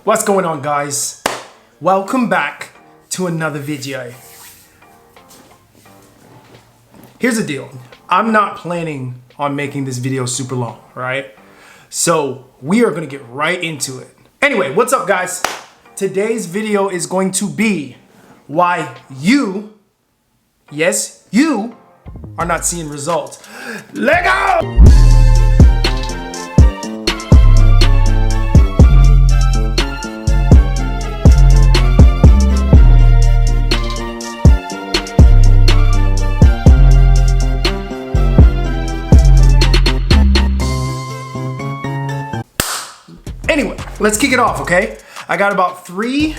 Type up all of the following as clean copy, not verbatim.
What's going on, guys? Welcome back to another video. Here's the deal. I'm not planning on making this video super long, right? So we are gonna get right into it. Anyway, what's up, guys? Today's video is going to be why you, yes, you, are not seeing results. Let go! Anyway, let's kick it off, okay? I got about 3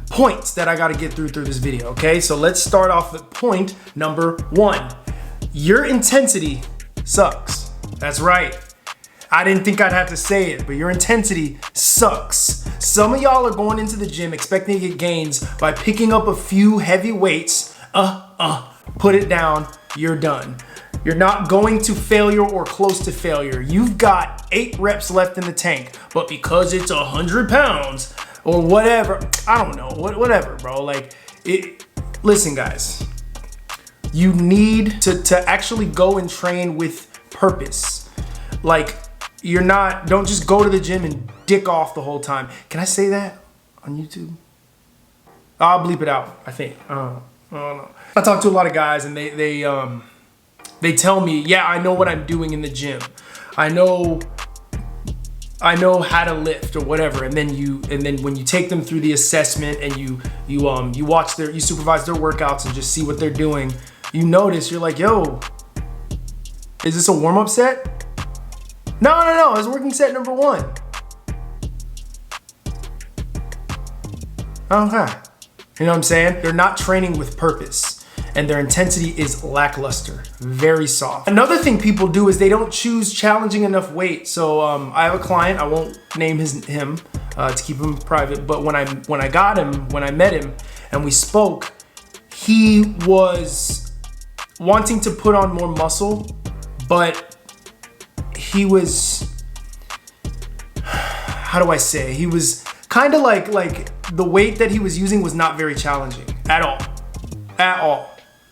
points that I gotta get through this video, okay? So let's start off with point number 1. Your intensity sucks. That's right. I didn't think I'd have to say it, but your intensity sucks. Some of y'all are going into the gym expecting to get gains by picking up a few heavy weights. Put it down, you're done. You're not going to failure or close to failure. You've got 8 reps left in the tank, but because it's 100 pounds or whatever, I don't know, whatever, bro. Like, listen, guys, you need to actually go and train with purpose. Like, don't just go to the gym and dick off the whole time. Can I say that on YouTube? I'll bleep it out, I think. I don't know. I talk to a lot of guys and they tell me, yeah, I know what I'm doing in the gym. I know how to lift or whatever. And then when you take them through the assessment and you supervise their workouts and just see what they're doing, you notice, you're like, yo, is this a warm-up set? No, it's working set number 1. Okay. You know what I'm saying? They're not training with purpose. And their intensity is lackluster, very soft. Another thing people do is they don't choose challenging enough weight. So I have a client, I won't name him to keep him private, but when I met him and we spoke, he was wanting to put on more muscle, but he was, how do I say? He was kind of like the weight that he was using was not very challenging at all.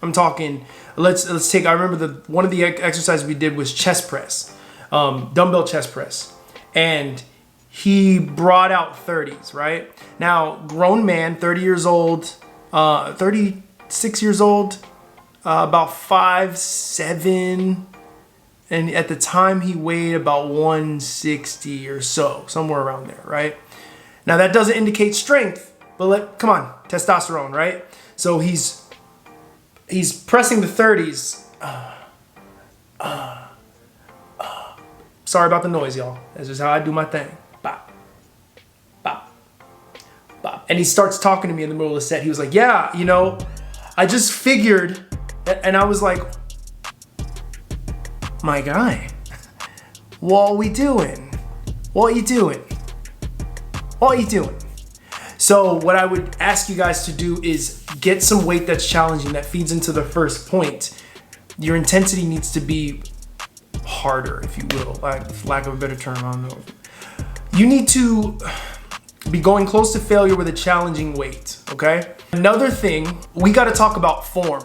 I'm talking, let's take, I remember one of the exercises we did was chest press, dumbbell chest press. And he brought out 30s, right? Now, grown man, 30 years old, 36 years old, about 5'7", and at the time he weighed about 160 or so, somewhere around there, right? Now that doesn't indicate strength, but come on, testosterone, right? So he's pressing the 30s. Sorry about the noise, y'all. That's just how I do my thing. Bop, bop, bop. And he starts talking to me in the middle of the set. He was like, yeah, I just figured, and I was like, my guy, what are we doing? What are you doing? What are you doing? So what I would ask you guys to do is get some weight that's challenging, that feeds into the first point. Your intensity needs to be harder, if you will, like, for lack of a better term, I don't know. You need to be going close to failure with a challenging weight, okay? Another thing, we gotta talk about form,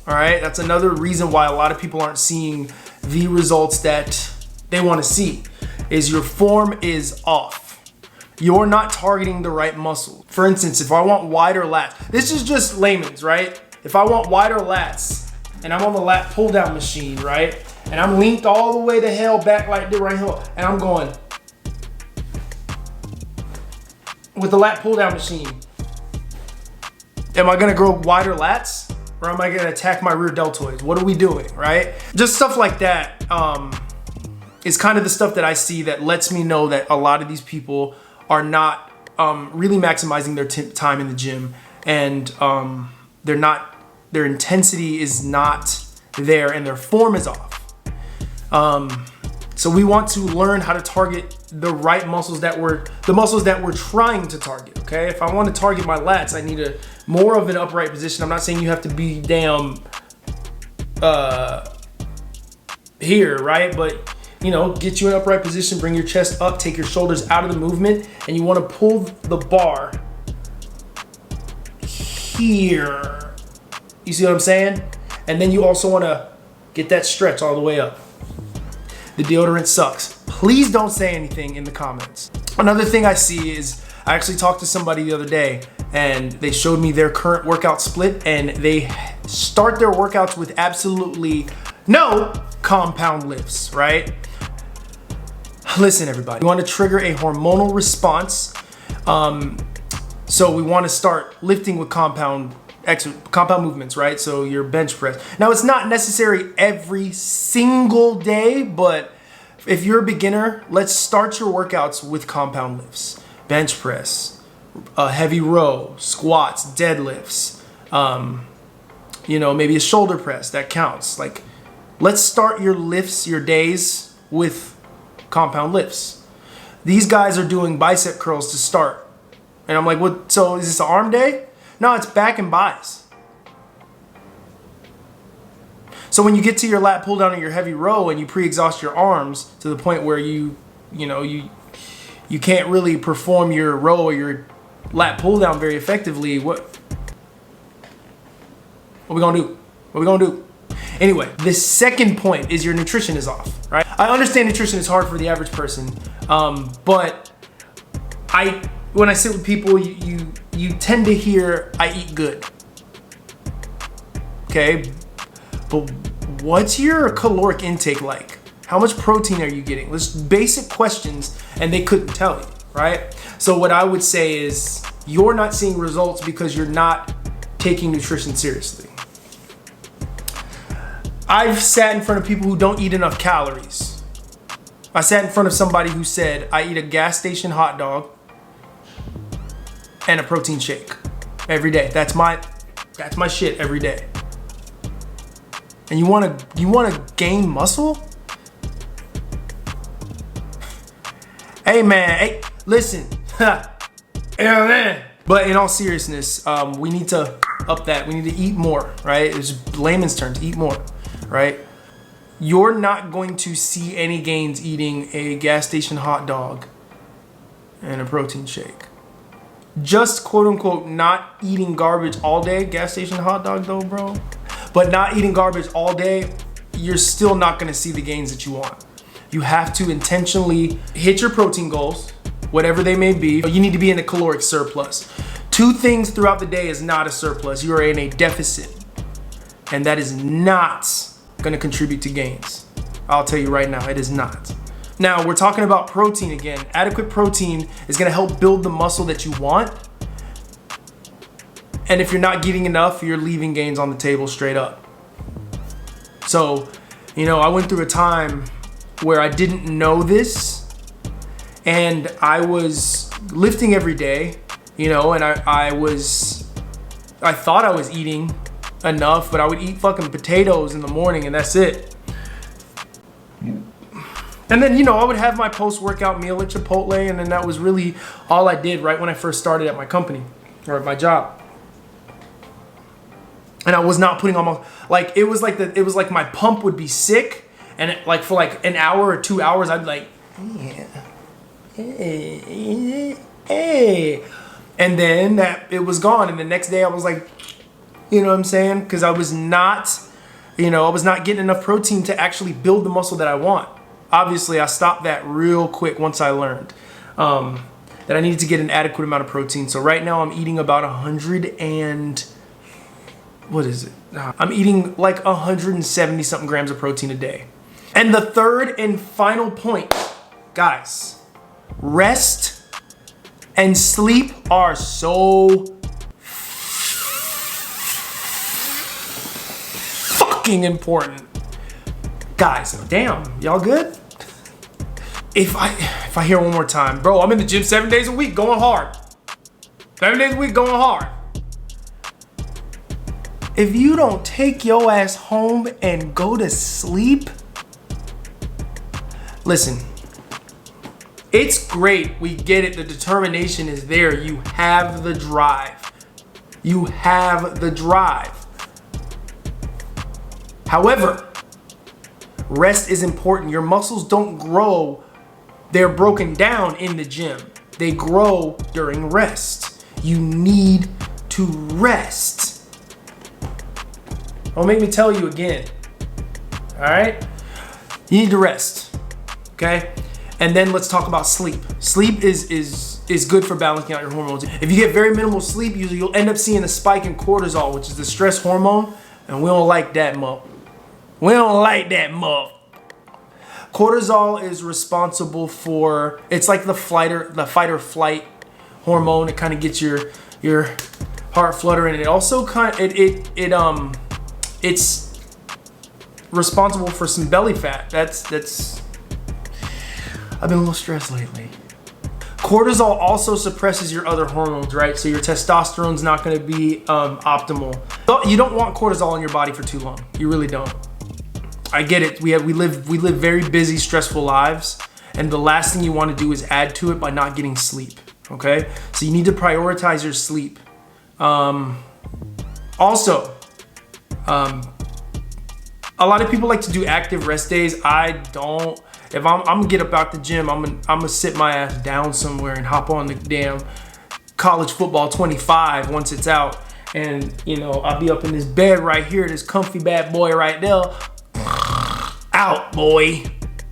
all right? That's another reason why a lot of people aren't seeing the results that they wanna see, is your form is off. You're not targeting the right muscle. For instance, if I want wider lats, this is just layman's, right? If I want wider lats and I'm on the lat pull down machine, right? And I'm linked all the way to hell back like this right here, and I'm going with the lat pull down machine. Am I gonna grow wider lats or am I gonna attack my rear deltoids? What are we doing, right? Just stuff like that is kind of the stuff that I see that lets me know that a lot of these people are not really maximizing their time in the gym, and their intensity is not there and their form is off. So we want to learn how to target the right muscles the muscles that we're trying to target, okay? If I want to target my lats, I need more of an upright position. I'm not saying you have to be damn here, right? But get you in an upright position, bring your chest up, take your shoulders out of the movement, and you want to pull the bar here. You see what I'm saying? And then you also want to get that stretch all the way up. The deodorant sucks. Please don't say anything in the comments. Another thing I see is, I actually talked to somebody the other day and they showed me their current workout split, and they start their workouts with absolutely no compound lifts, right? Listen, everybody, we want to trigger a hormonal response. So we want to start lifting with compound movements, right? So your bench press. Now, it's not necessary every single day, but if you're a beginner, let's start your workouts with compound lifts. Bench press, a heavy row, squats, deadlifts, maybe a shoulder press, that counts. Like, let's start your lifts, your days with compound lifts. These guys are doing bicep curls to start. And I'm like, what? So is this an arm day? No, it's back and bis. So when you get to your lat pull down and your heavy row and you pre-exhaust your arms to the point where you can't really perform your row or your lat pull down very effectively, what we gonna do? What we gonna do? Anyway, the second point is your nutrition is off, right? I understand nutrition is hard for the average person, but when I sit with people, you tend to hear, I eat good. Okay, but what's your caloric intake like? How much protein are you getting? There's basic questions, and they couldn't tell you, right? So what I would say is, you're not seeing results because you're not taking nutrition seriously. I've sat in front of people who don't eat enough calories. I sat in front of somebody who said, I eat a gas station hot dog and a protein shake every day. That's my shit every day. And you wanna gain muscle? Hey man, hey, listen. Yeah, man. But in all seriousness, we need to up that. We need to eat more, right? It's layman's terms, eat more, right? You're not going to see any gains eating a gas station hot dog and a protein shake. Just quote unquote not eating garbage all day, gas station hot dog though, bro. But not eating garbage all day, you're still not gonna see the gains that you want. You have to intentionally hit your protein goals, whatever they may be. You need to be in a caloric surplus. 2 things throughout the day is not a surplus. You are in a deficit. And that is not gonna contribute to gains. I'll tell you right now, it is not. Now, we're talking about protein again. Adequate protein is gonna help build the muscle that you want. And if you're not getting enough, you're leaving gains on the table straight up. So, I went through a time where I didn't know this, and I was lifting every day, and I thought I was eating enough, but I would eat fucking potatoes in the morning and that's it. And then, I would have my post-workout meal at Chipotle, and then that was really all I did right when I first started at my company or at my job. And I was not putting on it was like my pump would be sick, and for like an hour or 2 hours, I'd be like, yeah, hey. And then it was gone. And the next day I was like, you know what I'm saying? Because I was not getting enough protein to actually build the muscle that I want. Obviously, I stopped that real quick once I learned that I needed to get an adequate amount of protein. So right now I'm eating about 100 and, what is it? I'm eating like 170 something grams of protein a day. And the third and final point, guys, rest and sleep are so fucking important. Guys, damn, y'all good? If I hear one more time, bro, I'm in the gym 7 days a week going hard. 7 days a week going hard. If you don't take your ass home and go to sleep, listen, it's great. We get it. The determination is there. You have the drive. You have the drive. However, Rest is important. Your muscles don't grow, they're broken down in the gym. They grow during rest. You need to rest. Don't make me tell you again. All right? You need to rest. Okay? And then let's talk about sleep. Sleep is good for balancing out your hormones. If you get very minimal sleep, usually you'll end up seeing a spike in cortisol, which is the stress hormone, and we don't like that muff. We don't like that muff. Cortisol is responsible for, it's like the fight or flight hormone. It kind of gets your heart fluttering. It also it's responsible for some belly fat. That's I've been a little stressed lately. Cortisol also suppresses your other hormones, right? So your testosterone's not going to be optimal. You don't want cortisol in your body for too long. You really don't. I get it. We live very busy, stressful lives, and the last thing you want to do is add to it by not getting sleep. Okay, so you need to prioritize your sleep. Also, a lot of people like to do active rest days. I don't. If I'm gonna get up out the gym, I'm gonna sit my ass down somewhere and hop on the damn college football 25 once it's out, and you know I'll be up in this bed right here, this comfy bad boy right there. Out, boy.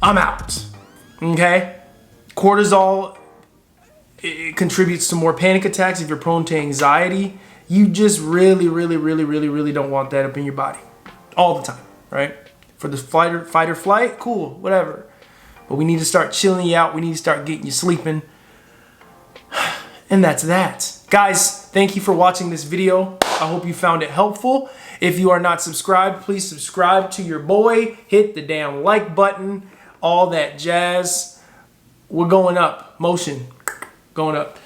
I'm out. Okay? Cortisol, it contributes to more panic attacks. If you're prone to anxiety, you just really don't want that up in your body all the time, right? For the fight or flight, cool, whatever. But we need to start chilling you out. We need to start getting you sleeping. And that's that. Guys, thank you for watching this video. I hope you found it helpful. If you are not subscribed, please subscribe to your boy. Hit the damn like button. All that jazz. We're going up. Motion. Going up.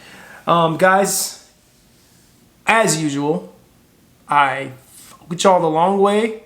Guys, as usual, I fuck with y'all the long way.